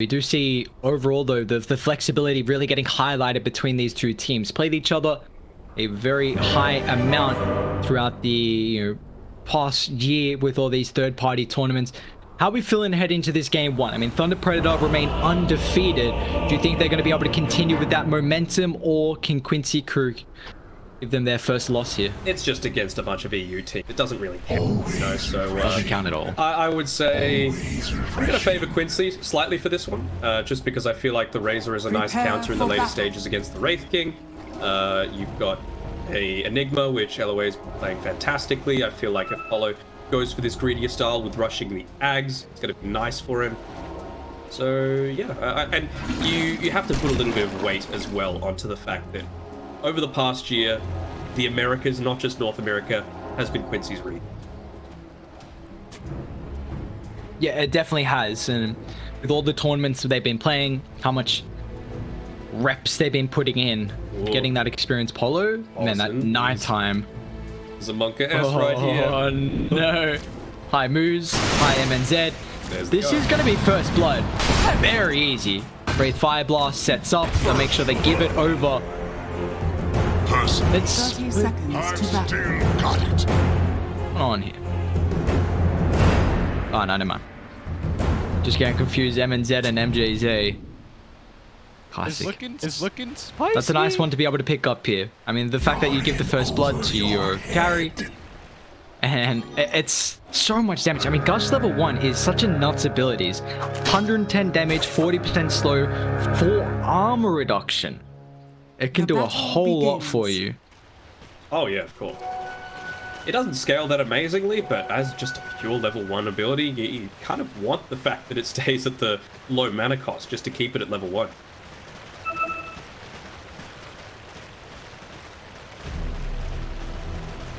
We do see overall though the flexibility really getting highlighted between these two teams. Played each other a very high amount throughout the past year with all these third-party tournaments. How are we feeling heading into this game one? I mean, Thunder Predator remain undefeated. Do you think they're going to be able to continue with that momentum, or can Quincy Crew give them their first loss here? It's just against a bunch of EU teams. It doesn't really count, you know, so... doesn't count at all. I would say I'm going to favor Quincy slightly for this one, just because I feel like the Razor is a nice counter in the later stages against the Wraith King. You've got a Enigma, which LOA is playing fantastically. I feel like if Apollo goes for this greedier style with rushing the Ags, it's going to be nice for him. So, yeah, and you have to put a little bit of weight as well onto the fact that over the past year, the Americas, not just North America, has been Quincy's region. Yeah, it definitely has. And with all the tournaments that they've been playing, how much reps they've been putting in, getting that experience. Polo, man, that nighttime. There's a Monka S right here. Oh, no. Hi, Moose. Hi, MNZ. This is going to be first blood. Very easy. Wraith Fire Blast sets up. They'll make sure they give it over. It's 30 seconds to battle. Got it. What's on here? Oh, no, never mind. Just getting confused. MNZ and MJZ. Classic. It's looking spicy. That's a nice one to be able to pick up here. I mean, the fact that you give the first blood to your carry, and it's so much damage. I mean, Gush level 1 is such a nuts abilities. 110 damage, 40% slow, 4 armor reduction. It can do a whole lot for you. Oh yeah, of course. It doesn't scale that amazingly, but as just a pure level 1 ability, you kind of want the fact that it stays at the low mana cost just to keep it at level 1.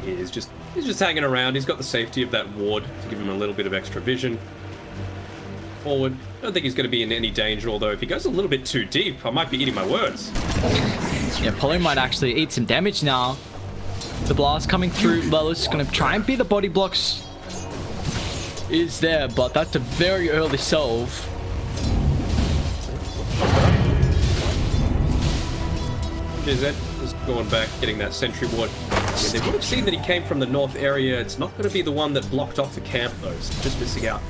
He's just hanging around. He's got the safety of that ward to give him a little bit of extra vision. Forward. I don't think he's going to be in any danger, although if he goes a little bit too deep, I might be eating my words. Yeah, Polo might actually eat some damage now. The blast coming through. Lelis going to try and be the body blocks. Is there, but that's a very early solve. JZ is going back, getting that sentry ward. I mean, they would have seen that he came from the north area. It's not going to be the one that blocked off the camp, though. So just missing out.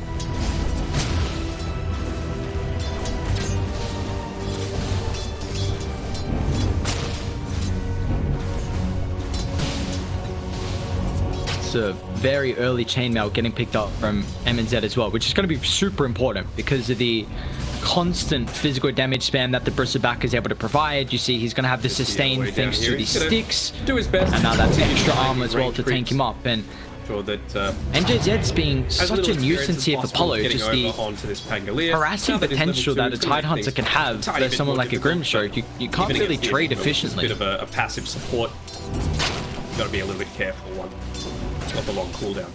It's a very early chainmail getting picked up from MNZ as well, which is going to be super important because of the constant physical damage spam that the Bristleback is able to provide. You see he's going to have the sustain thanks to the sticks, do his best, and now that's extra armor as well to tank him up. And sure that MJZ's being such a nuisance here for Polo, just the harassing potential that a Tidehunter can have versus someone like a Grimstroke. You can't really trade efficiently. It's a bit of a passive support. You've got to be a little bit careful one. It's got the long cooldown.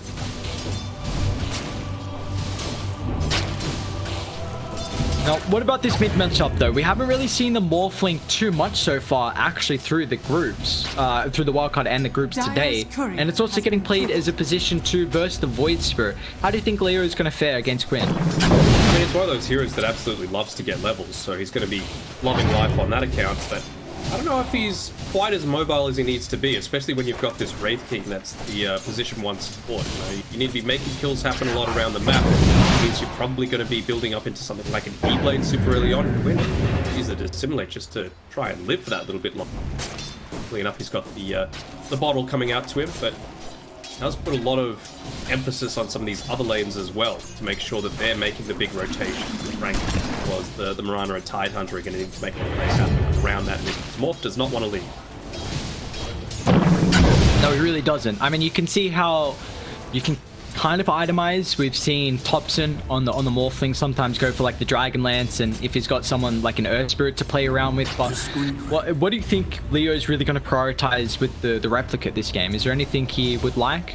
Now, what about this mid matchup though? We haven't really seen the Morphling too much so far, actually, through the groups, through the wildcard and the groups today. And it's also getting played as a position 2 versus the Void Spirit. How do you think Leo is going to fare against Quinn? I mean, it's one of those heroes that absolutely loves to get levels, so he's going to be loving life on that account, but I don't know if he's quite as mobile as he needs to be, especially when you've got this Wraith King that's the position 1 support. You know, you need to be making kills happen a lot around the map. It means you're probably going to be building up into something like an E-Blade super early on. When use it to assimilate just to try and live for that little bit longer. Luckily enough, he's got the bottle coming out to him, but does put a lot of emphasis on some of these other lanes as well to make sure that they're making the big rotation. Rank was the Mirana and Tidehunter are going to need to make a place happen around that. Morph does not want to leave. No, he really doesn't. I mean, you can see how you can kind of itemize. We've seen Thompson on the Morphling sometimes go for like the Dragon Lance, and if he's got someone like an Earth Spirit to play around with. But what do you think Leo is really going to prioritize with the replicate this game? Is there anything he would like?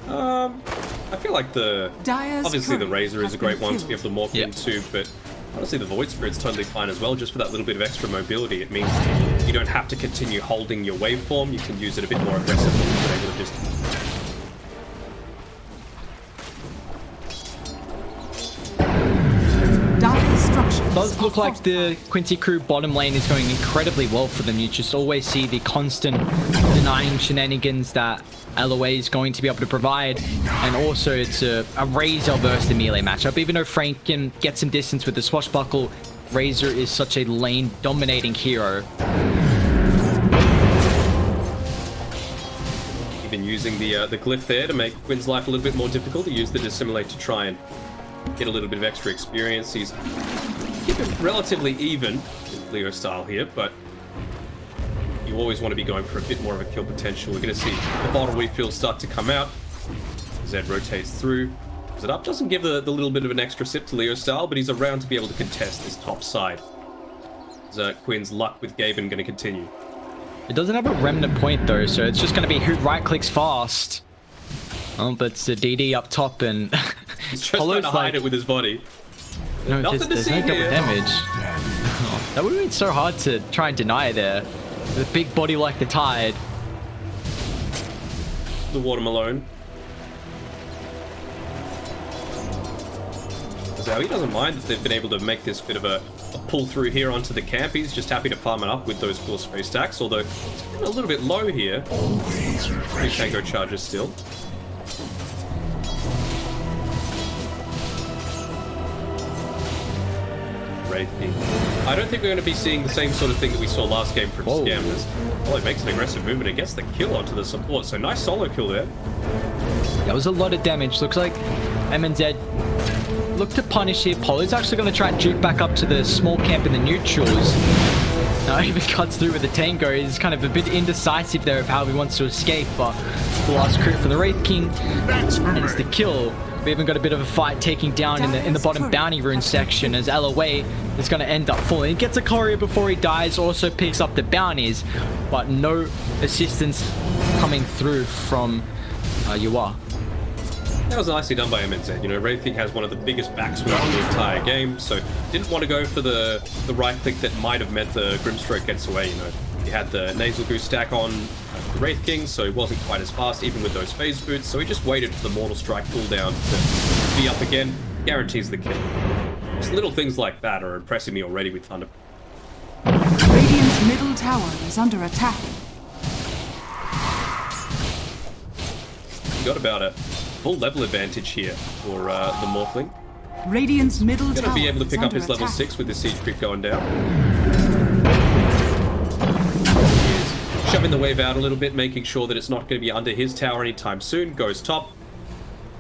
I feel like obviously the Razor is a great one to be able to morph into, but honestly the Void Spirit's totally fine as well, just for that little bit of extra mobility. It means you don't have to continue holding your waveform, you can use it a bit more aggressively. You're able to just Dire structures does look like the Quincy crew bottom lane is going incredibly well for them. You just always see the constant denying shenanigans that LOA is going to be able to provide. And also it's a Razor versus the melee matchup. Even though Frank can get some distance with the swashbuckle, Razor is such a lane dominating hero. Even using the glyph there to make Quinn's life a little bit more difficult. He used the dissimulate to try and get a little bit of extra experience. He's keeping relatively even with Leostyle here, but you always want to be going for a bit more of a kill potential. We're going to see the bottle refill start to come out. Zed rotates through. Is it up? Doesn't give the little bit of an extra sip to Leostyle, but he's around to be able to contest this top side. Quinn's luck with Gaben going to continue. It doesn't have a remnant point though, so it's just going to be who right clicks fast. Oh, but it's the DD up top and he's just trying to hide it with his body. No, Nothing there's to no see double here. damage. Oh, that would have been so hard to try and deny there. With a big body like the Tide. The Watermelon. So he doesn't mind that they've been able to make this bit of a pull through here onto the camp. He's just happy to farm it up with those cool space stacks, although it's getting a little bit low here. 3 Tango charges still. Wraith King. I don't think we're going to be seeing the same sort of thing that we saw last game from Scammers. Well, he makes an aggressive movement and gets the kill onto the support, so nice solo kill there. That was a lot of damage. Looks like MNZ look to punish here. Polo's actually going to try and juke back up to the small camp in the neutrals. Now even cuts through with the Tango. He's kind of a bit indecisive there of how he wants to escape, but the last crit from the Wraith King ends the kill. We even got a bit of a fight taking down in the bottom bounty rune section as LOA is going to end up falling. He gets a courier before he dies, also picks up the bounties, but no assistance coming through from Yua. That was nicely done by MNZ. You know, Wraith King has one of the biggest backswings in the entire game, so didn't want to go for the right click that might have meant the Grimstroke gets away, you know. He had the Nasal Goose stack on the Wraith King, so he wasn't quite as fast, even with those phase boots, so he just waited for the Mortal Strike cooldown to be up again. Guarantees the kill. Just little things like that are impressing me already with ThunderP. Radiant's middle tower is under attack. You got about a full level advantage here for the Morphling. Radiant's middle He's tower going to be able to pick is up his under level attack. 6 with the Siege Creep going down. He is shoving the wave out a little bit, making sure that it's not going to be under his tower anytime soon. Goes top.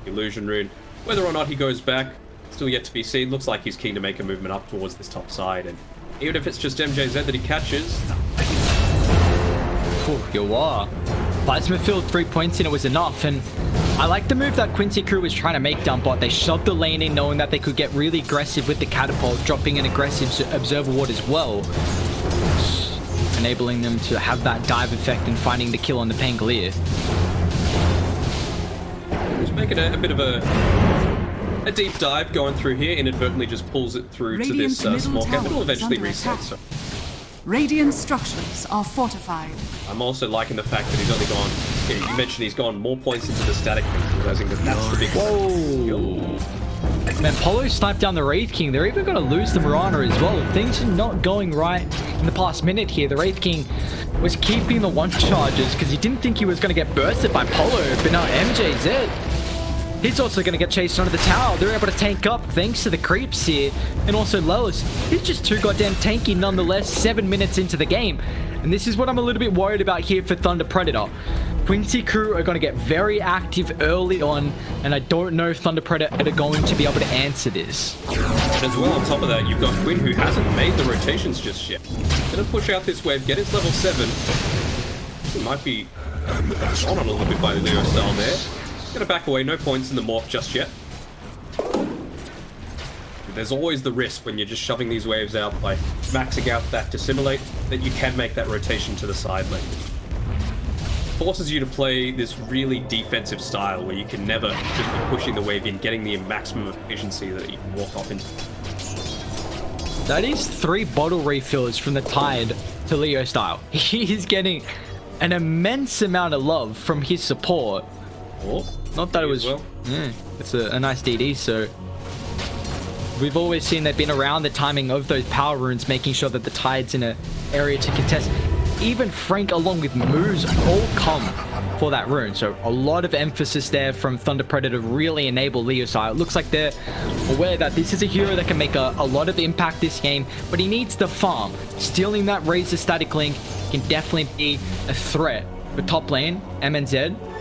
Illusion Rune. Whether or not he goes back, still yet to be seen. Looks like he's keen to make a movement up towards this top side. And even if it's just MJZ that he catches... Yua. Plasma filled 3 points and it was enough, and I like the move that Quincy crew was trying to make down bot. They shoved the lane in knowing that they could get really aggressive with the catapult, dropping an aggressive observer ward as well, enabling them to have that dive effect and finding the kill on the Pangolier. He's making a bit of a deep dive going through here, inadvertently just pulls it through Radiant's to this small middle cap. It'll tower is eventually under reset. attack. So Radiant structures are fortified. I'm also liking the fact that he's only gone... Yeah, you mentioned he's gone more points into the static, realizing that that's the big... Whoa! Man, Polo sniped down the Wraith King. They're even going to lose the Mirana as well. Things are not going right in the past minute here. The Wraith King was keeping the one charges because he didn't think he was going to get bursted by Polo, but now MJZ, he's also going to get chased onto the tower. They're able to tank up thanks to the creeps here. And also Leos, he's just too goddamn tanky nonetheless, 7 minutes into the game. And this is what I'm a little bit worried about here for Thunder Predator. Quincy crew are going to get very active early on, and I don't know if Thunder Predator are going to be able to answer this. And as well, on top of that, you've got Quinn, who hasn't made the rotations just yet. Gonna push out this wave, get his level 7. He might be on a little bit by Leostyle there. Gonna back away, no points in the morph just yet. There's always the risk when you're just shoving these waves out by maxing out that dissimulate, that you can make that rotation to the side lane. Forces you to play this really defensive style where you can never just be pushing the wave in, getting the maximum efficiency that you can walk off into. That is 3 bottle refills from the Tide to Leostyle. He is getting an immense amount of love from his support. Oh, Not that it was... well. Yeah, it's a nice DD, so... We've always seen they've been around the timing of those power runes, making sure that the Tide's in an area to contest. Even Frank along with Moose all come for that rune. So a lot of emphasis there from ThunderP to really enable Leostyle. It looks like they're aware that this is a hero that can make a lot of impact this game, but he needs to farm. Stealing that Razor Static Link can definitely be a threat. For top lane, MNZ,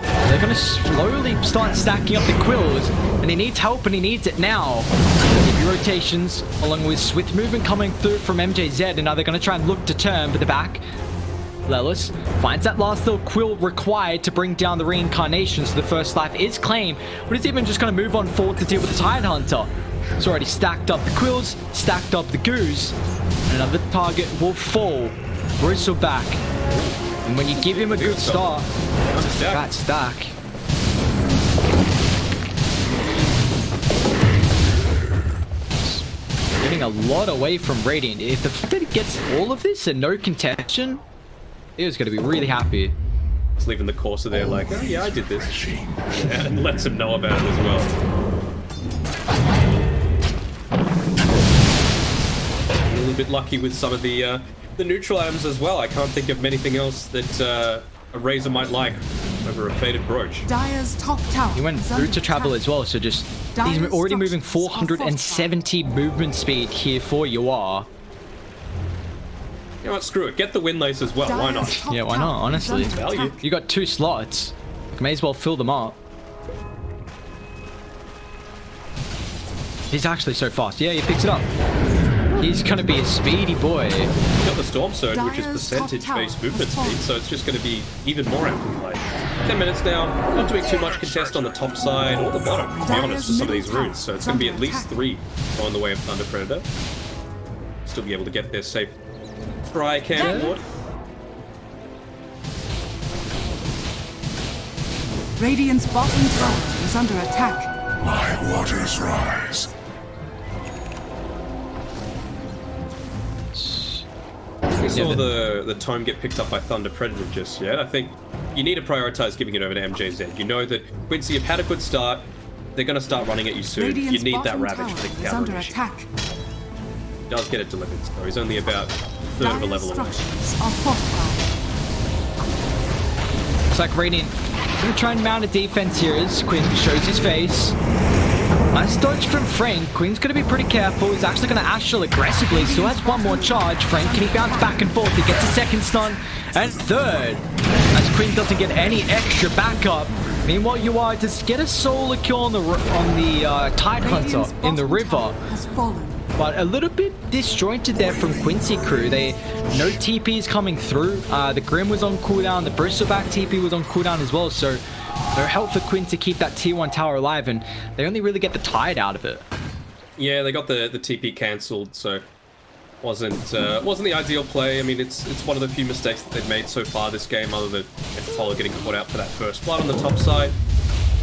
they're going to slowly start stacking up the quills, and he needs help, and he needs it now. Rotations along with swift movement coming through from MJZ, and now they're going to try and look to turn, but the back Lelis finds that last little quill required to bring down the reincarnation, so the first life is claimed, but it's even just going to move on forward to deal with the Tide Hunter. It's already stacked up the quills, stacked up the goose, and another target will fall. Bristleback, and when you give him a good start, it's a fat stack. Getting a lot away from Radiant. If the fact that he gets all of this and no contention, he was going to be really happy. He's leaving the Corsair there like, oh yeah, I did this. And lets him know about it as well. A little bit lucky with some of the neutral items as well. I can't think of anything else that a Razor might like over a faded brooch. Dire's top tower. He went through to travel as well, so just he's already moving 470 movement speed here for UR. You know what, screw it. Get the wind lace as well. Why not? Yeah, why not, honestly. Value. You got 2 slots. You may as well fill them up. He's actually so fast. Yeah, he picks it up. He's going to be a speedy boy. He's got the Storm Surge, which is percentage-based movement speed, so it's just going to be even more amplified. 10 minutes now. Not doing too much contest on the top side or the bottom, to be honest, with some of these runes. So it's going to be at least 3 on the way of ThunderP. Still be able to get there safe. Try camp board. Radiant's bottom tower is under attack. My waters rise. We saw the tome get picked up by ThunderP just yet. I think you need to prioritize giving it over to MJZ. You know that Quincy have had a good start. They're going to start running at you soon. Radiant's you need that bottom Ravage tower to is counter under an issue. attack. Does get it delivered, so he's only about a third of a level away. Structures are fortified. Looks like Radiant going to try and mount a defense here as Quinn shows his face. Nice dodge from Frank. Quinn's going to be pretty careful. He's actually going to Astral aggressively. Still has one more charge. Frank, can he bounce back and forth? He gets a second stun and third. As Quinn doesn't get any extra backup. Meanwhile, UR just get a solar kill on the Tide Hunter in the river. Has fallen. But a little bit disjointed there from Quincy crew. No TPs coming through. The Grim was on cooldown. The Bristleback TP was on cooldown as well. So no help for Quinn to keep that tier 1 tower alive. And they only really get the Tide out of it. Yeah, they got the TP cancelled. So wasn't the ideal play. I mean, it's one of the few mistakes that they've made so far this game, other than Apollo getting caught out for that first blood on the top side.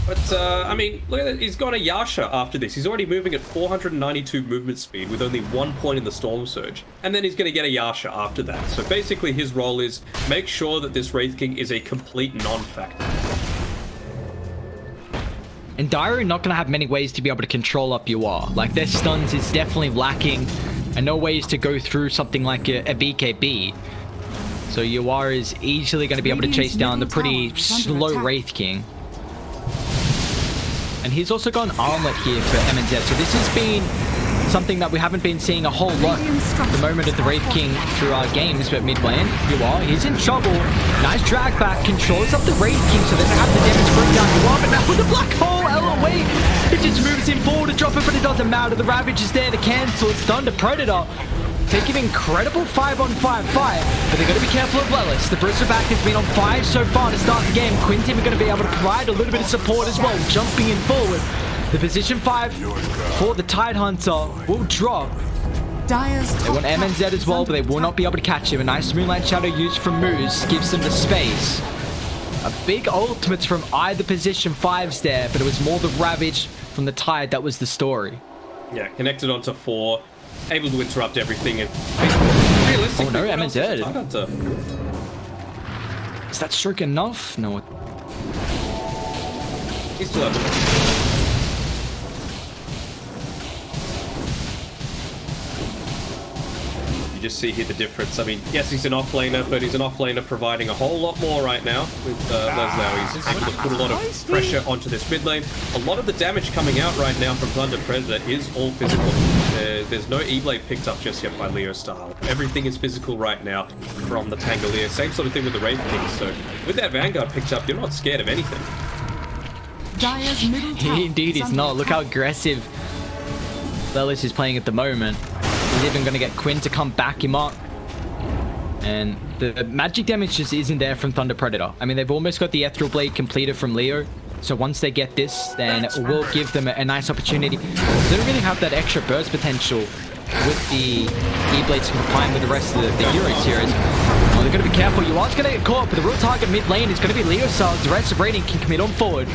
But, I mean, look at it. He's got a Yasha after this. He's already moving at 492 movement speed with only 1 point in the Storm Surge. And then he's going to get a Yasha after that. So basically his role is make sure that this Wraith King is a complete non-factor. And Dire are not going to have many ways to be able to control up UR. Like, their stuns is definitely lacking. And no ways to go through something like a BKB. So UR is easily going to be able to chase down the pretty slow Wraith King. And he's also got an armlet here for MNZ. So this has been something that we haven't been seeing a whole lot at the moment of the Wraith King through our games. But mid lane, he's in trouble. Nice drag back, controls up the Wraith King so they don't have the damage to bring down UR. But now with the black hole, away. It just moves him forward to drop it, but it doesn't matter. The Ravage is there to cancel. It's ThunderP. Taking an incredible 5-on-5 fight, but they're going to be careful of Lelis. The Bristleback has been on 5 so far to start the game. Quinn's even going to be able to provide a little bit of support as well, jumping in forward. The position 5 for the Tide Hunter will drop. They want MNZ as well, but they will not be able to catch him. A nice Moonlight Shadow used from Moose gives them the space. A big ultimate from either position 5s there, but it was more the Ravage from the Tide that was the story. Yeah, connected onto 4. Able to interrupt everything and realistically... Oh no, MNZ. Is that stroke enough? No. He's still up. just see here the difference. I mean, yes, he's an offlaner, but he's an offlaner providing a whole lot more right now with Leostyle. He's able to put a lot of pressure onto this mid lane. A lot of the damage coming out right now from Thunder Predator is all physical. There's no E-Blade picked up just yet by Leostyle. Everything is physical right now from the Pangolier. Same sort of thing with the Wraith King. So with that Vanguard picked up, you're not scared of anything. Dire's middle tower Indeed, is he's under not. Look how attack. aggressive Lelis is playing at the moment. He's even going to get Quinn to come back him up. And the magic damage just isn't there from Thunder Predator. I mean, they've almost got the Ethereal Blade completed from Leo. So once they get this, then it will give them a nice opportunity. They don't really have that extra burst potential with the E-Blades combined with the rest of the heroes here. Well, they're going to be careful. You are going to get caught, but the real target mid lane is going to be Leostyle. The rest of Radiant can commit on forward.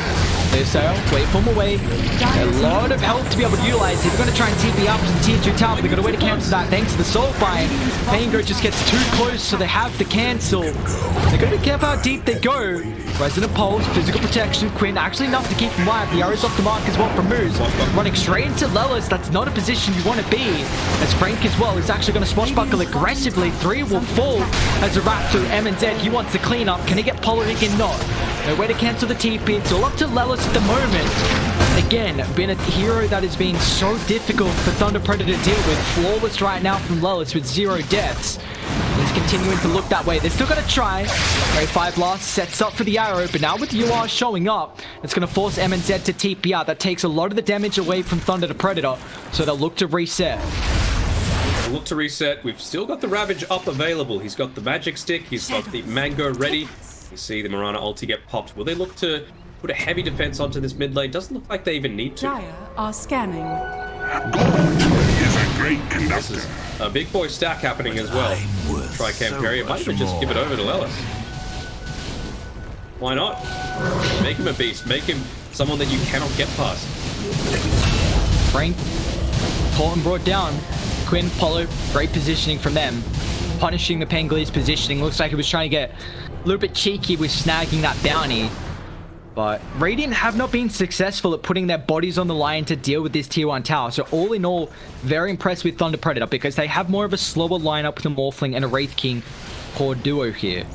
Leostyle, wait for him away. A lot of help to be able to utilize. If they're going to try and TP up to the tier 2 tower, but they've got a way to cancel that thanks to the Soul Bind. Pango just gets too close, so they have to cancel. They're going to be careful how deep they go. Resonant Pulse, physical protection. Quinn actually enough to keep him alive. The arrow's off the mark as well from Moose. Running straight into Lelis. That's not a position you want to be. As Frank as well is actually going to swashbuckle aggressively. 3 will fall as a wrap through MNZ. He wants to clean up. Can he get Pollard? He cannot. No way to cancel the TP. It's all up to Lelis at the moment. Again, been a hero that has been so difficult for Thunder Predator to deal with. Flawless right now from Lelis with 0 deaths. He's continuing to look that way. They're still going to try. Grade 5 Blast sets up for the arrow, but now with UR showing up, it's going to force MNZ to TP out. That takes a lot of the damage away from Thunder Predator, so they'll look to reset. Look to reset. We've still got the Ravage up available. He's got the Magic Stick. He's got the Mango ready. You see the Mirana ulti get popped. Will they look to put a heavy defense onto this mid lane? Doesn't look like they even need to. Dire are scanning. Is a great This conductor. is a big boy stack happening as well. Try camp carry. It might even just give it over to Lelis. Why not? Make him a beast. Make him someone that you cannot get past. Frank, Colton brought down. Quinn, Polo, great positioning from them. Punishing the Pangoliers' positioning. Looks like he was trying to get a little bit cheeky with snagging that bounty. But Radiant have not been successful at putting their bodies on the line to deal with this tier 1 tower. So all in all, very impressed with Thunder Predator because they have more of a slower lineup with a Morphling and a Wraith King core duo here.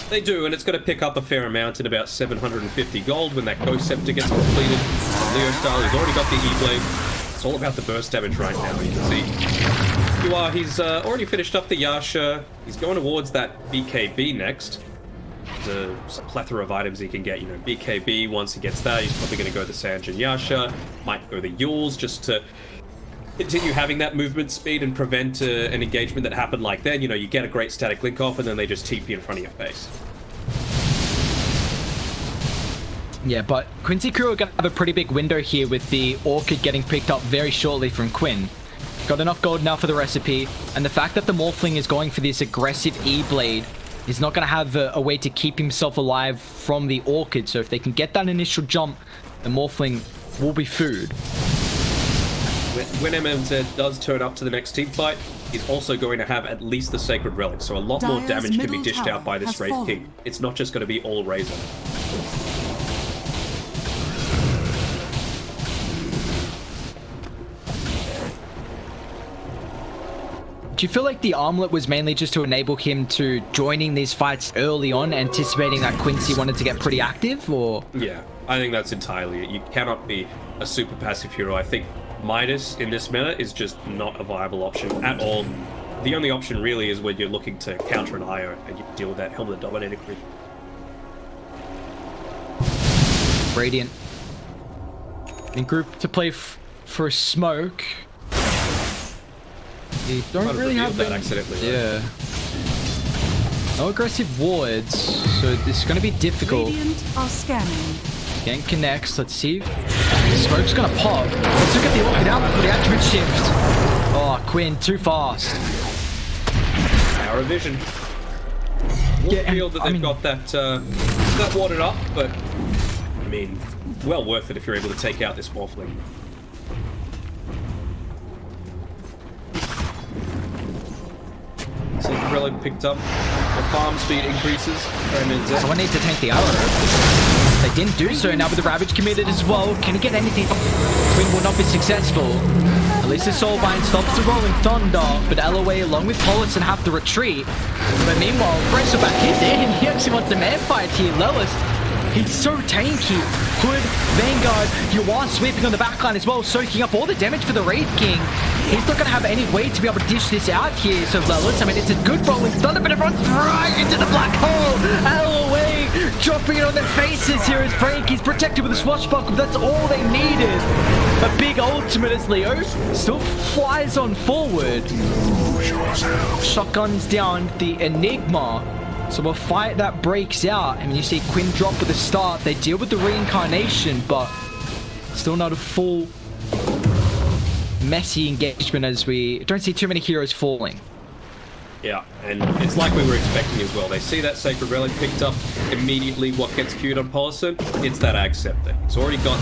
They do, and it's going to pick up a fair amount in about 750 gold when that Ghost Scepter gets completed. Leostyle, he's already got the E-Blade. It's all about the burst damage right now. You can see he's already finished up the Yasha. He's going towards that BKB next. There's a plethora of items he can get. You know, BKB, once he gets that, he's probably going to go the Sanjin Yasha. Might go the Yules just to continue having that movement speed and prevent an engagement that happened like then. You know, you get a great static link off and then they just TP in front of your face. Yeah, but Quincy Crew are going to have a pretty big window here with the Orchid getting picked up very shortly from Quinn. Got enough gold now for the recipe, and the fact that the Morphling is going for this aggressive E-Blade is not going to have a way to keep himself alive from the Orchid, so if they can get that initial jump, the Morphling will be food. When MMZ does turn up to the next team fight, he's also going to have at least the Sacred Relic, so a lot more Dire's damage can be middle dished tower out by this has Wraith fallen. King. It's not just going to be all Razor. Do you feel like the armlet was mainly just to enable him to joining these fights early on, anticipating that Quincy wanted to get pretty active, or? Yeah, I think that's entirely it. You cannot be a super passive hero. I think Midas in this meta is just not a viable option at all. The only option really is when you're looking to counter an IO and you deal with that Helmet Dominator creep. Radiant in group to play for a smoke. You don't Might have really have revealed that them. accidentally, right? Yeah. No aggressive wards, so this is going to be difficult. Radiant are scanning. Gank connects. Let's see. Smoke's going to pop. Let's look at the Orchid out for the attribute shift. Oh, Quinn, too fast. Power of Vision. Yeah, Feel that they've got that watered up, but I mean, well worth it if you're able to take out this Morphling. Sacred Relic picked up. The farm speed increases. Someone needs to tank the arrow. They didn't do so. Now with the Ravage committed as well. Can he get anything? Quinn will not be successful. At least the Soulbind stops the Rolling Thunder, but LOA along with Polisson have to retreat. But meanwhile, Bristleback is in. He actually wants a man fight here. Lelis, he's so tanky. Hood, Vanguard, Yuan sweeping on the backline as well, soaking up all the damage for the Wraith King. He's not going to have any way to be able to dish this out here, so Lelis, I mean, it's a good Rolling Thunder, but it runs right into the black hole. LOA dropping it on their faces here as Frankie's protected with a swashbuckle. That's all they needed. A big ultimate as Leo still flies on forward. Shotguns down the Enigma. So a fight that breaks out. I mean, you see Quinn drop at the start. They deal with the reincarnation, but still not a full messy engagement as we don't see too many heroes falling. Yeah, and it's like we were expecting as well. They see that Sacred Relic picked up immediately. What gets queued on Polisson? It's that Ag Scepter. He's already got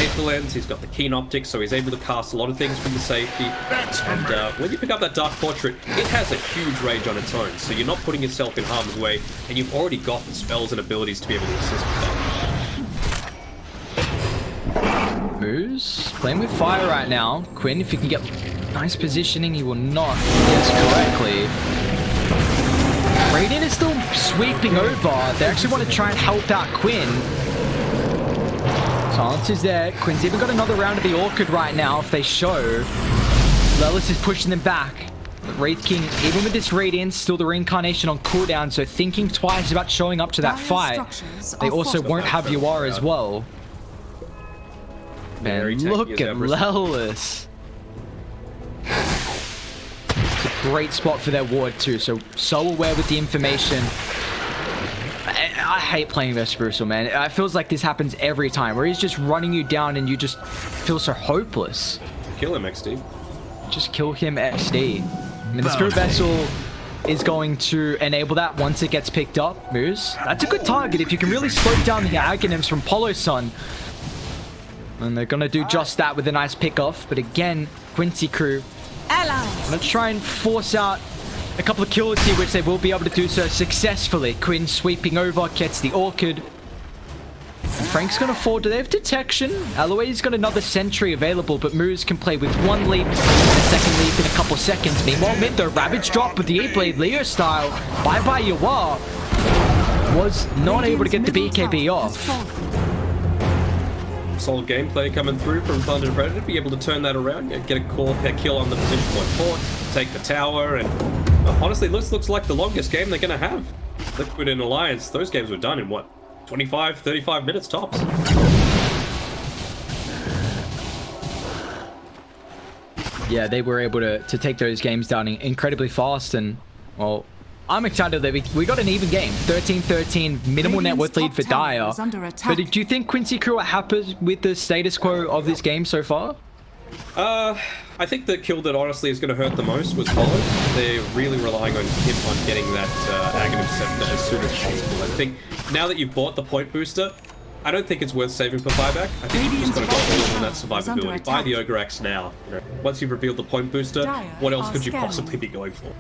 Aether Lens, he's got the Keen Optics, so he's able to cast a lot of things from the safety. And when you pick up that Dark Portrait, it has a huge range on its own, so you're not putting yourself in harm's way, and you've already got the spells and abilities to be able to assist with that. Moose playing with fire right now. Quinn, if you can get nice positioning, he will not guess correctly. Radiant is still sweeping over. They actually want to try and help out Quinn. Silence is there. Quinn's even got another round of the Orchid right now if they show. Lelis is pushing them back. The Wraith King, even with this Radiance, still the reincarnation on cooldown, so thinking twice about showing up to that fight. They also won't have UR as well. Man, look at Lelis. It's a great spot for their ward too, so aware with the information. I hate playing Vesperuso, man. It feels like this happens every time, where he's just running you down and you just feel so hopeless. Kill him, XD. Just kill him, XD. I mean, the Spirit Vessel is going to enable that once it gets picked up. Moose, that's a good target if you can really slow down the Aghanims from Polosun. And they're going to do just that with a nice pick-off. But again, Quincy crew going to try and force out a couple of kills here, which they will be able to do so successfully. Quinn sweeping over, gets the Orchid. And Frank's going to fall. Do they have detection? Aloy's got another sentry available, but Moose can play with one leap and a second leap in a couple seconds. Meanwhile, mid, the Ravage drop with the 8-blade Leostyle. Bye-bye, you are. Was not able to get the BKB off. Solid gameplay coming through from Thunder Predator, be able to turn that around, get a kill on the position point port, take the tower, and honestly, this looks like the longest game they're going to have. Liquid and Alliance, those games were done in what, 25, 35 minutes tops. Yeah, they were able to take those games down incredibly fast, and well, I'm excited that we got an even game. 13-13, minimal net worth lead for Dire. But do you think Quincy crew are happy with the status quo of this game so far? I think the kill that honestly is going to hurt the most was Hollow. They're really relying on him on getting that Aghanim Scepter as soon as possible. I think now that you've bought the point booster, I don't think it's worth saving for buyback. I think you've just got to go all in that survivability. Buy the Ogre Axe now. You know, once you've revealed the point booster, what else could you possibly be going for?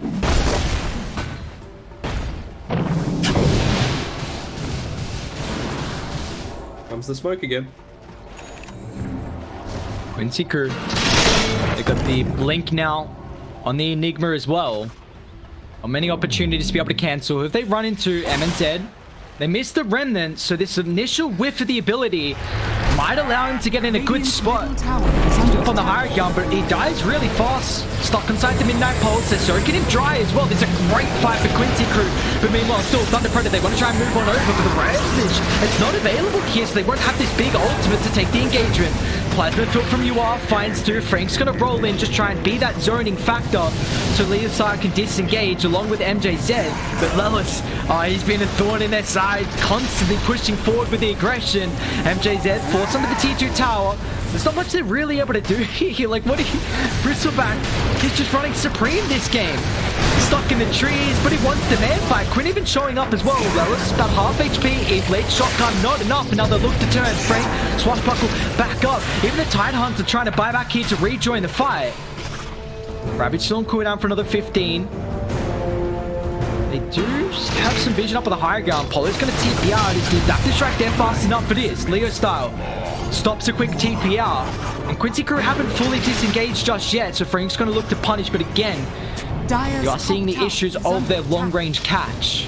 Comes the smoke again. Quincy crew. They got the blink now on the Enigma as well. Many opportunities to be able to cancel. If they run into MNZ, they miss the Remnant, so this initial whiff of the ability might allow him to get in a good spot up on the higher ground, but he dies really fast. Stuck inside the Midnight Pulse. They're soaking him dry as well. There's a great fight for Quincy crew, but meanwhile, still Thunder Predator. They want to try and move on over, but the Ravage, it's not available here, so they won't have this big ultimate to take the engagement. Plasma Field from UR finds two. Frank's going to roll in, just try and be that zoning factor so Leostyle can disengage along with MJZ. But Lelis, he's been a thorn in their side, constantly pushing forward with the aggression. MJZ forced onto the T2 tower. There's not much they're really able to do here. Like, what Bristleback, he's just running supreme this game. Stuck in the trees, but he wants the man fight. Quinn even showing up as well. Lelis, about half HP. A-blade shotgun, not enough. Another look to turn. Frank, swashbuckle, back up. Even the Tide Hunter trying to buy back here to rejoin the fight. Ravage still on cooldown for another 15. They do have some vision up on the higher ground. Polo's going to TP out. Is the adaptive strike there fast enough for this? Leostyle stops a quick TP out. And Quincy Crew haven't fully disengaged just yet, so Frank's going to look to punish, but again, you are seeing the issues of their long-range catch.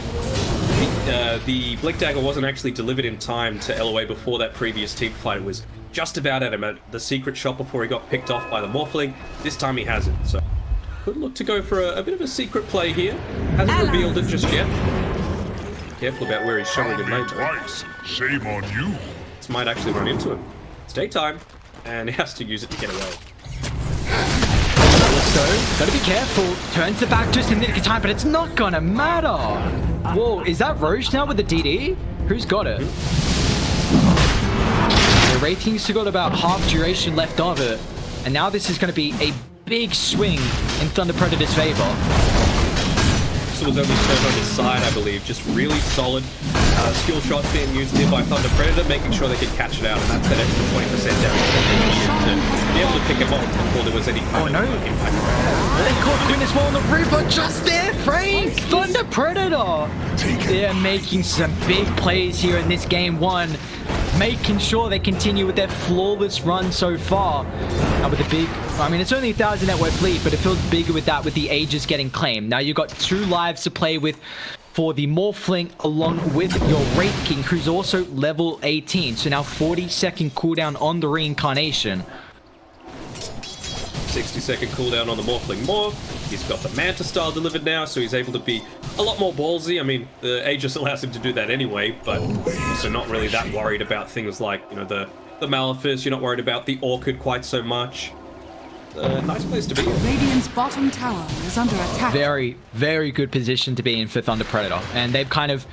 The Blink Dagger wasn't actually delivered in time to LOA before that previous team fight. It was just about at him at the secret shop before he got picked off by the Morphling. This time he hasn't, so could look to go for a bit of a secret play here. Hasn't revealed it just yet. Careful about where he's showing it later. Twice. Shame on you. This might actually run into him. It's daytime, and he has to use it to get away. So, gotta be careful. Turns it back just in the nick of time, but it's not gonna matter. Whoa, is that Roche now with the DD? Who's got it? The Wraith King's still got about half duration left of it. And now this is gonna be a big swing in Thunder Predator's favor. This was only turned on his side, I believe. Just really solid skill shots being used here by Thunder Predator, making sure they can catch it out, and that's that extra 20% damage that they needed to be able to pick him off before there was any kind of impact. They caught Quinn as well on the Reaper just there, Frank! Thunder Predator! They're making some big plays here in this game one, making sure they continue with their flawless run so far. Now with the big, I mean, it's only 1,000 net worth lead, but it feels bigger with that, with the Aegis getting claimed. Now you've got 2 lives to play with for the Morphling along with your Wraith King, who's also level 18. So now 40-second cooldown on the reincarnation. 60-second cooldown on the Morphling Morph. He's got the Manta style delivered now, so he's able to be a lot more ballsy. I mean, the Aegis allows him to do that anyway, but also not really that worried about things like, you know, the Malefice. You're not worried about the Orchid quite so much. Nice place to be. Radiant's bottom tower is under attack. Very, very good position to be in for Thunder Predator. And they've kind of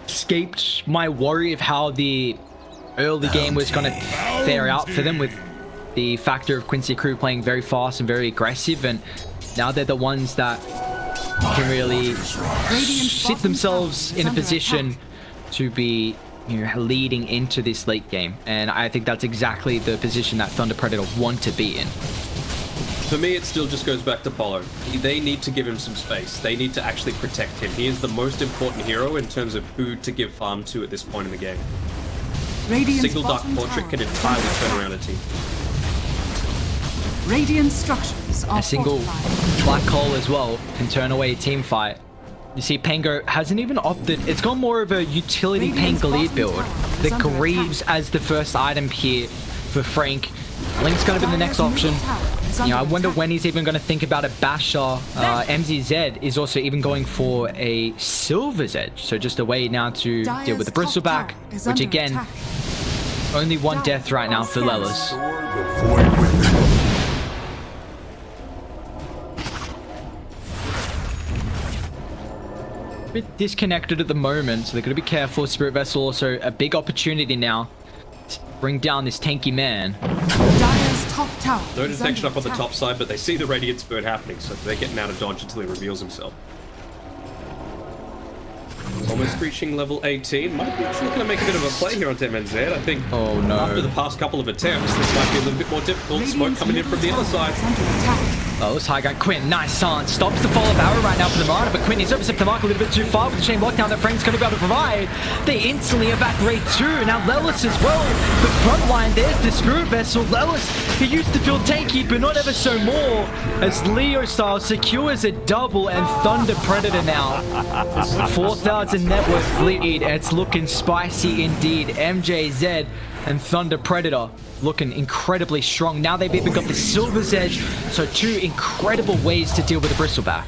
escaped my worry of how the early game was going to fare out for them, with the factor of Quincy Crew playing very fast and very aggressive. And now they're the ones that can really sit themselves in a position to be, you know, leading into this late game. And I think that's exactly the position that Thunder Predator want to be in. For me, it still just goes back to Polo. They need to give him some space. They need to actually protect him. He is the most important hero in terms of who to give farm to at this point in the game. Radiant's Single Dark bottom Portrait tower can is entirely under turn attack. around a team. Radiant structures are A single fortified. black hole as well can turn away a team fight. You see, Pango hasn't even opted. It's gone more of a utility Radiant's Pangolier bottom build. tower is The under Greaves attack. as the first item here for Frank. Link's going to be the next Dire's option. middle tower is You know, I under wonder attack. when he's even going to think about a Basher. MZZ is also even going for a Silver's Edge. So just a way now to deal with the Dire's top Bristleback, tower is which under again, attack. only one death right now for Lelis. The void within. A bit disconnected at the moment, so they're going to be careful. Spirit Vessel also a big opportunity now to bring down this tanky man. Dire's top tower No is detection under up on the attack. top side, but they see the Radiant Spurt happening, so they're getting out of dodge until he reveals himself. Almost reaching level 18. Might be actually looking to make a bit of a play here on MNZ. I think Oh, no. after the past couple of attempts, this might be a little bit more difficult. Smoke Radiant's coming in from the middle other tower side. is under attack. Oh, this high guy Quinn, nice silence, stops the fall of arrow right now for the Marauder, but Quinn is overstepped the mark a little bit too far with the chain lockdown that Frank's going to be able to provide. They instantly evaporate too. Now Lelis as well. The front line, there's the Spirit Vessel. Lelis, he used to feel tanky, but not ever so more, as Leostyle secures a double, and Thunder Predator now 4,000 net worth lead, and it's looking spicy indeed. MJZ and Thunder Predator looking incredibly strong. Now they've even got the Silver's Edge, so 2 incredible ways to deal with the Bristleback.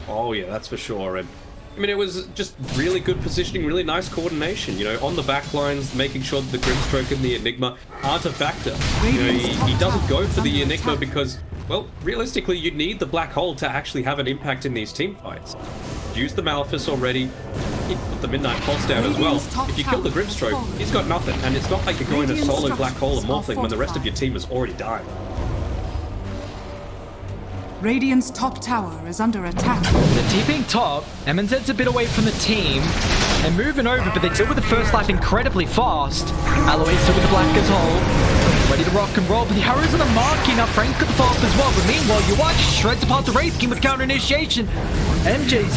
Oh yeah, that's for sure. And I mean, it was just really good positioning, really nice coordination. You know, on the back lines, making sure that the Grimstroke and the Enigma aren't a factor. You know, he doesn't go for the Enigma because, well, realistically, you need the Black Hole to actually have an impact in these team fights. Use the Malefice already. He put the Midnight Pulse down as well. If you kill the Grimstroke, he's got nothing. And it's not like you're going to solo Black Hole and Morphling when the rest of your team has already died. Radiant's top tower is under attack. They're TPing top. MNZ's a bit away from the team. They're moving over, but they deal with the first life incredibly fast. Aloy still with the Black as whole. ready to rock and roll, but the arrows on the mark here. Now Frank got the follow up as well, but meanwhile, you watch, shreds apart the Wraith King with counter initiation. MJZ,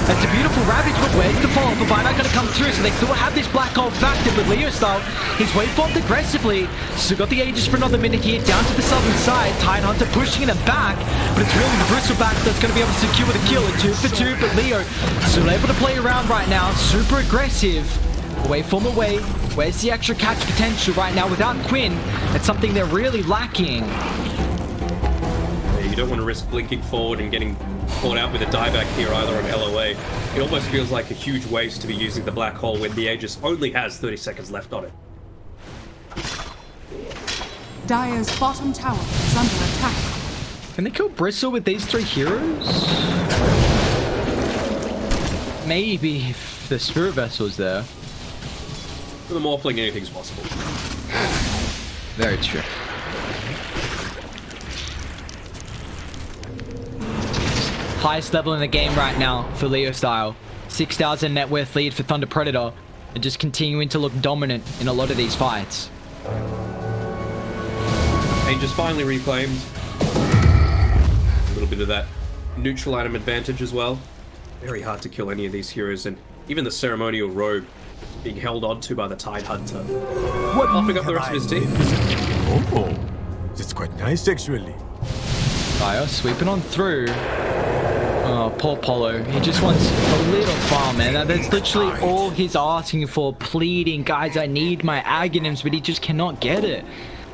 that's a beautiful Ravage, but where's the follow-up? The Buyback gonna come through, so they still have this Black Hole factor, but Leostyle, he's waveformed aggressively, still got the Aegis for another minute here, down to the southern side, Tidehunter pushing them back, but it's really the Bristleback that's gonna be able to secure the kill, a 2 for 2, but Leo still able to play around right now, super aggressive. Waveform away. Where's the extra catch potential right now? Without Quinn, it's something they're really lacking. Yeah, you don't want to risk blinking forward and getting caught out with a dieback here either on LOA. It almost feels like a huge waste to be using the Black Hole when the Aegis only has 30 seconds left on it. Dire's bottom tower is under attack. Can they kill Bristle with these 3 heroes? Maybe if the Spirit Vessel's there. For the Morphling, anything's possible. Very true. Highest level in the game right now for Leostyle. 6,000 net worth lead for Thunder Predator. And just continuing to look dominant in a lot of these fights. Aegis finally reclaimed. A little bit of that neutral item advantage as well. Very hard to kill any of these heroes, and even the ceremonial robe being held onto by the Tidehunter. Buffing up the rest of his team. Oh, that's quite nice actually. Fire sweeping on through. Oh, poor Polo. He just wants a little farm, man. That's literally all he's asking for, pleading, guys, I need my Aghanims, but he just cannot get it.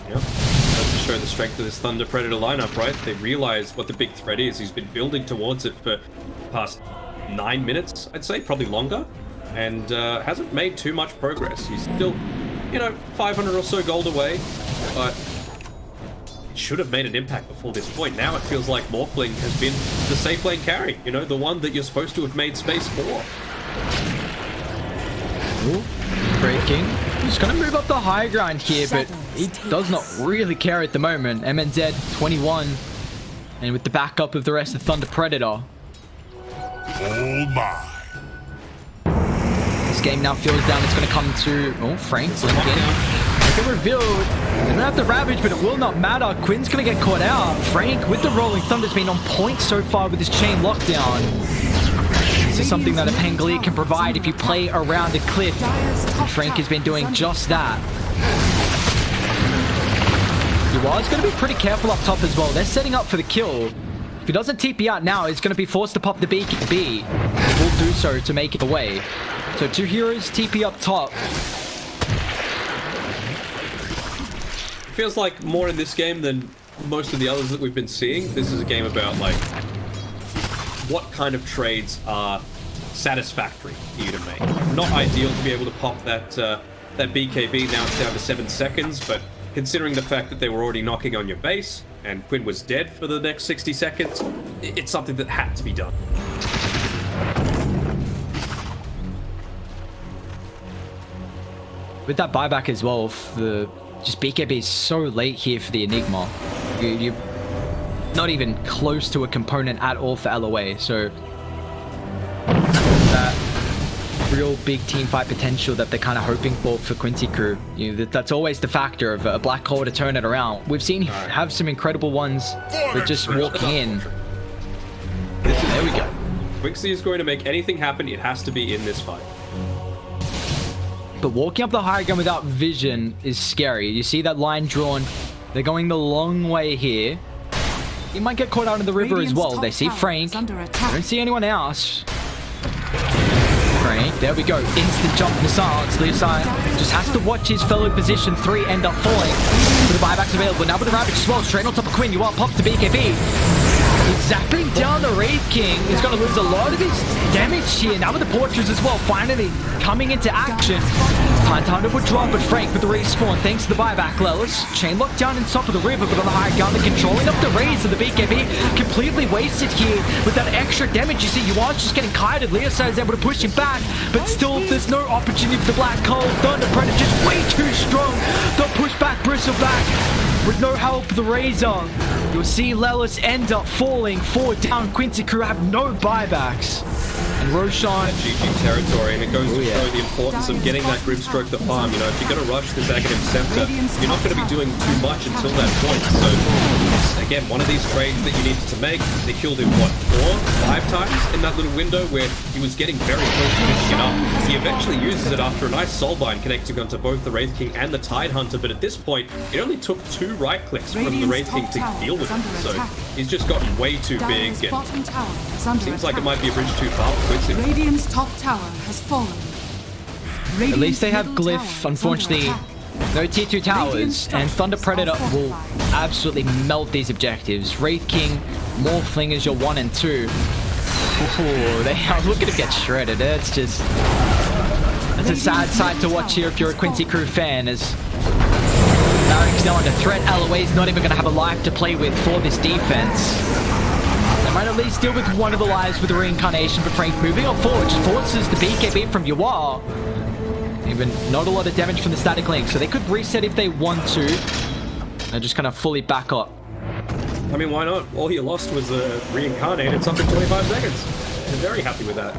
Yep. That's to show the strength of this Thunder Predator lineup, right? They realize what the big threat is. He's been building towards it for the past 9 minutes, I'd say, probably longer. And hasn't made too much progress. He's still, 500 or so gold away, but it should have made an impact before this point. Now it feels like Morphling has been the safe lane carry, the one that you're supposed to have made space for. Ooh, breaking. He's going to move up the high ground here, but he does not really care at the moment. MNZ 21, and with the backup of the rest of Thunder Predator. All mine. This game now feels down. It's going to come to... Oh, Frank's linking. Get revealed. They don't have the Ravage, but it will not matter. Quinn's going to get caught out. Frank, with the Rolling Thunder's been on point so far with his chain lockdown. This is something that a Pangolier can provide if you play around a cliff. And Frank has been doing just that. QCY going to be pretty careful up top as well. They're setting up for the kill. If he doesn't TP out now, he's going to be forced to pop the BKB. He will do so to make it away. So 2 heroes, TP up top. Feels like more in this game than most of the others that we've been seeing. This is a game about, what kind of trades are satisfactory for you to make. Not ideal to be able to pop that BKB. Now it's down to 7 seconds, but considering the fact that they were already knocking on your base, and Quinn was dead for the next 60 seconds, it's something that had to be done. With that buyback as well, the just BKB is so late here for the Enigma. You're not even close to a component at all for LOA, so that real big team fight potential that they're kind of hoping for Quincy Crew. That's always the factor of a Black Hole to turn it around. We've seen have some incredible ones, but just walking in. There we go. Quincy is going to make anything happen. It has to be in this fight. But walking up the high ground without vision is scary. You see that line drawn. They're going the long way here. He might get caught out in the river as well. They see Frank. They don't see anyone else. Frank, there we go. Instant jump missiles. Leostyle just has to watch his fellow position 3 end up falling. But the buyback's available. Now with the Ravage as well. Straight on top of Quinn. You want pop the BKB. He's zapping down the Wraith King. He's going to lose a lot of his damage here. Now with the Portraits as well, finally coming into action. Tidehunter would drop, but Frank with the respawn thanks to the buyback. Lelis, chain locked down in top of the river, but on the high ground, they're controlling up the raise of the BKB. Completely wasted here with that extra damage. You see, Yuan's just getting kited. Leostyle is able to push him back, but still, there's no opportunity for the Black Hole. Thunder Predator just way too strong. They'll push back Bristleback with no help the Razor. You'll see Lelis end up falling 4 down. Quincy Crew have no buybacks. And And Roshan, GG territory, and it goes to yeah. show the importance of getting that Grimstroke the farm. You know, if you're going to rush this Aghanim Scepter, you're not going to be doing too much until that point. So, it's, again, one of these trades that you needed to make. They killed him, what, 4, 5 times in that little window where he was getting very close to finishing it up. He eventually uses it after a nice Soulbind connecting onto both the Wraith King and the Tide Hunter, but at this point, it only took 2 right clicks from the Wraith King to deal with it. So, he's just gotten way too big, Dire's and bottom tower is under seems like it attack. might be a bridge too far for Quincy. Radiant's top tower has fallen. At least they have Radiant's middle Glyph. tower is Unfortunately, under attack. no tier 2 towers, and Thunder Predator will absolutely melt these objectives. Wraith King, Morphling is your 1 and 2. Ooh, they are looking to get shredded. It's just... It's a sad sight to watch here if you're a Quincy Crew fan, as Barrick's now under threat. LOA's not even going to have a life to play with for this defense. They might at least deal with one of the lives with the reincarnation, but Frank moving on forward just forces the BKB from Yuar. Even not a lot of damage from the static link, so they could reset if they want to. They're just kind of fully back up. I mean, why not? All you lost was a reincarnate. It's up in 25 seconds. I'm very happy with that.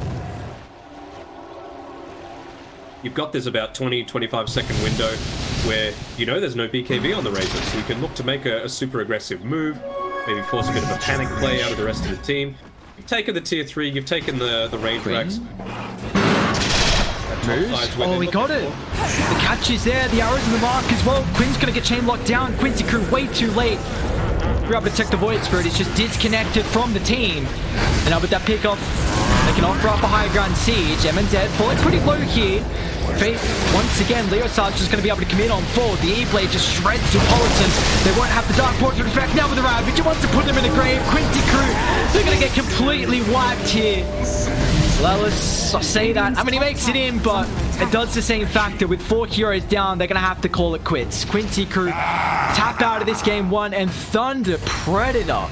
You've got this about 20-25 second window where you know there's no BKB on the Razor, so you can look to make a super aggressive move, maybe force a bit of a panic play out of the rest of the team. You've taken the tier 3, you've taken the range racks. Oh, he got it. The catch is there. The arrow's in the mark as well. Quinn's going to get chain locked down. Quincy Crew way too late. We're able to check the Void Spirit. It's just disconnected from the team. And now with that pick off, they can offer up a high ground siege. MNZ falling pretty low here. Fate, once again, Leostyle just going to be able to commit on forward. The E-Blade just shreds Politan. They won't have the Dark Portrait effect now with the Ravage. He wants to put them in a grave. Quincy Crew, they're going to get completely wiped here. Lelis, I say that. I mean, he makes it in, but it does the same factor. With 4 heroes down, they're going to have to call it quits. Quincy Crew tap out of this game 1, and Thunder Predator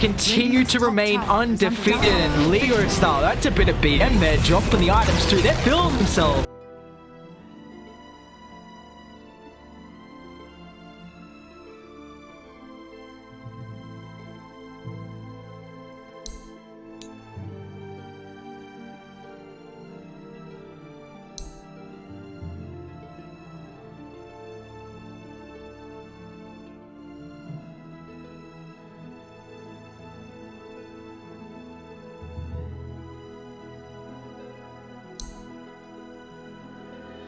continue to remain undefeated. And Leostyle, that's a bit of BM there, dropping the items too. They're feeling themselves.